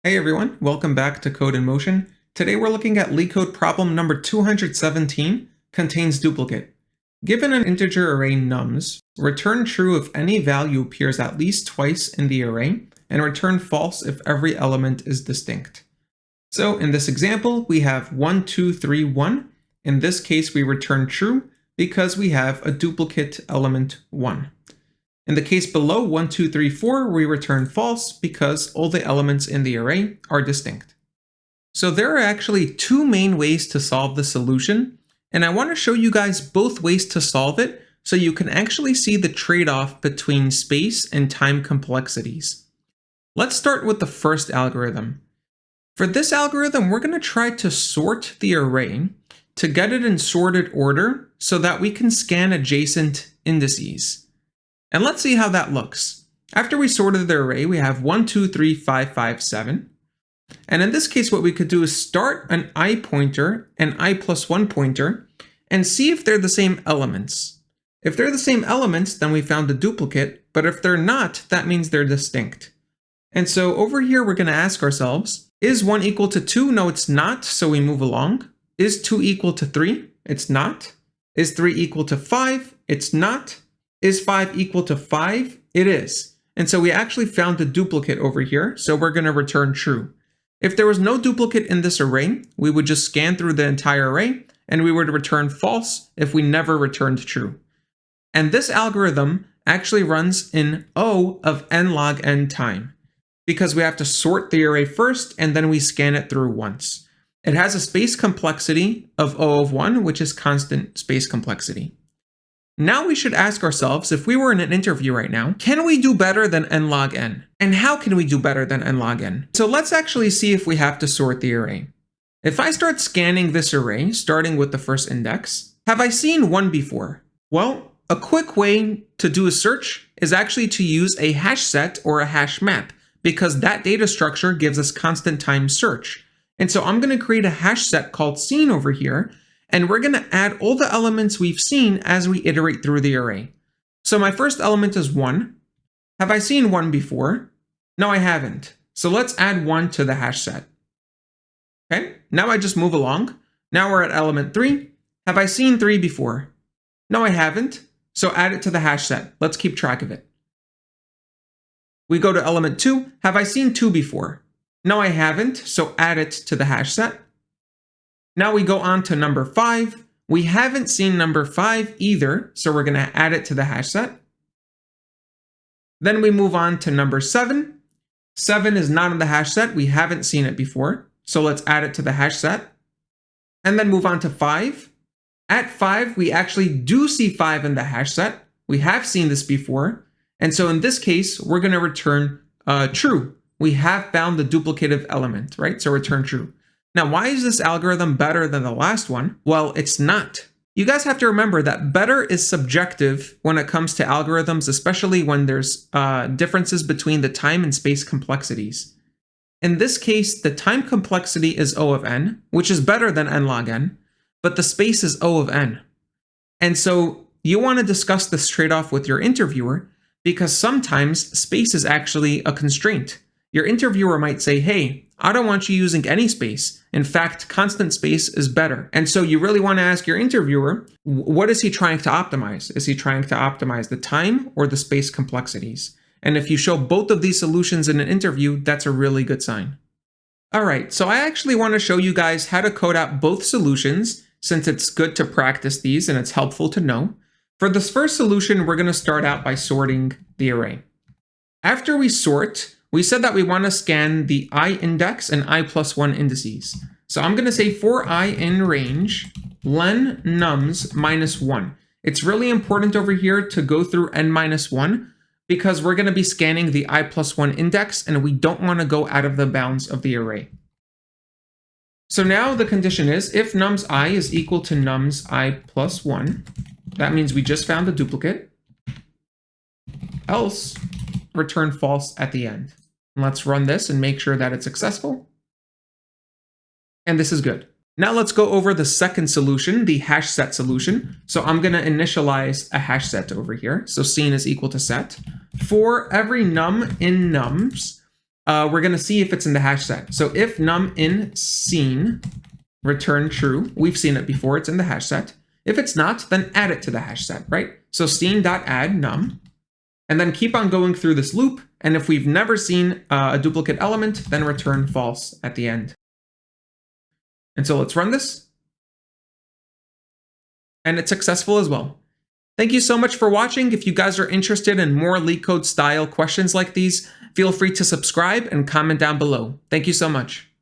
Hey everyone, welcome back to Code in Motion. Today we're looking at LeetCode problem number 217, contains duplicate. Given an integer array nums, return true if any value appears at least twice in the array, and return false if every element is distinct. So in this example, we have 1, 2, 3, 1. In this case, we return true because we have a duplicate element 1. In the case below 1, 2, 3, 4, we return false because all the elements in the array are distinct. So there are actually two main ways to solve the solution, and I want to show you guys both ways to solve it so you can actually see the trade-off between space and time complexities. Let's start with the first algorithm. For this algorithm, we're going to try to sort the array to get it in sorted order so that we can scan adjacent indices. And let's see how that looks. After we sorted the array, we have 1, 2, 3, 5, 5, 7. And in this case, what we could do is start an I pointer and I plus 1 pointer and see if they're the same elements. If they're the same elements, then we found a duplicate, but if they're not, that means they're distinct. And so over here, we're going to ask ourselves, is 1 equal to 2? No, it's not, so we move along. Is 2 equal to 3? It's not. Is 3 equal to 5? It's not. Is 5 equal to 5? It is. And so we actually found a duplicate over here, so we're going to return true. If there was no duplicate in this array, we would just scan through the entire array, and we would return false if we never returned true. And this algorithm actually runs in O of n log n time, because we have to sort the array first, and then we scan it through once. It has a space complexity of O of 1, which is constant space complexity. Now we should ask ourselves, if we were in an interview right now, can we do better than n log n? And how can we do better than n log n? So let's actually see if we have to sort the array. If I start scanning this array, starting with the first index, have I seen 1 before? Well, a quick way to do a search is actually to use a HashSet or a hashmap, because that data structure gives us constant time search. And so I'm going to create a HashSet called seen over here, and we're going to add all the elements we've seen as we iterate through the array. So my first element is 1. Have I seen 1 before? No, I haven't. So let's add 1 to the hash set. Okay, now I just move along. Now we're at element 3. Have I seen 3 before? No, I haven't. So add it to the hash set. Let's keep track of it. We go to element 2. Have I seen 2 before? No, I haven't. So add it to the hash set. Now we go on to number 5. We haven't seen number 5 either, so we're going to add it to the hash set. Then we move on to number 7. 7 is not in the hash set. We haven't seen it before, so let's add it to the hash set. And then move on to 5. At 5, we actually do see 5 in the hash set. We have seen this before, and so in this case, we're going to return true. We have found the duplicative element, right? So return true. Now, why is this algorithm better than the last one? Well, it's not. You guys have to remember that better is subjective when it comes to algorithms, especially when there's differences between the time and space complexities. In this case, the time complexity is O of n, which is better than n log n, but the space is O of n. And so you want to discuss this trade-off with your interviewer, because sometimes space is actually a constraint. Your interviewer might say, hey, I don't want you using any space. In fact, constant space is better. And so you really want to ask your interviewer, what is he trying to optimize? Is he trying to optimize the time or the space complexities? And if you show both of these solutions in an interview, that's a really good sign. All right, so I actually want to show you guys how to code out both solutions, since it's good to practice these and it's helpful to know. For this first solution, we're going to start out by sorting the array. After we sort, we said that we want to scan the I index and I plus 1 indices. So I'm going to say for I in range, len nums minus 1. It's really important over here to go through n minus 1 because we're going to be scanning the I plus 1 index and we don't want to go out of the bounds of the array. So now the condition is if nums I is equal to nums I plus 1, that means we just found the duplicate, else return false at the end. Let's run this and make sure that it's successful. And this is good. Now let's go over the second solution, the hash set solution. So I'm going to initialize a hash set over here. So seen is equal to set. For every num in nums, we're going to see if it's in the hash set. So if num in scene return true, we've seen it before, it's in the hash set. If it's not, then add it to the hash set, right? So scene.add num, and then keep on going through this loop. And if we've never seen a duplicate element, then return false at the end. And so let's run this. And it's successful as well. Thank you so much for watching. If you guys are interested in more LeetCode style questions like these, feel free to subscribe and comment down below. Thank you so much.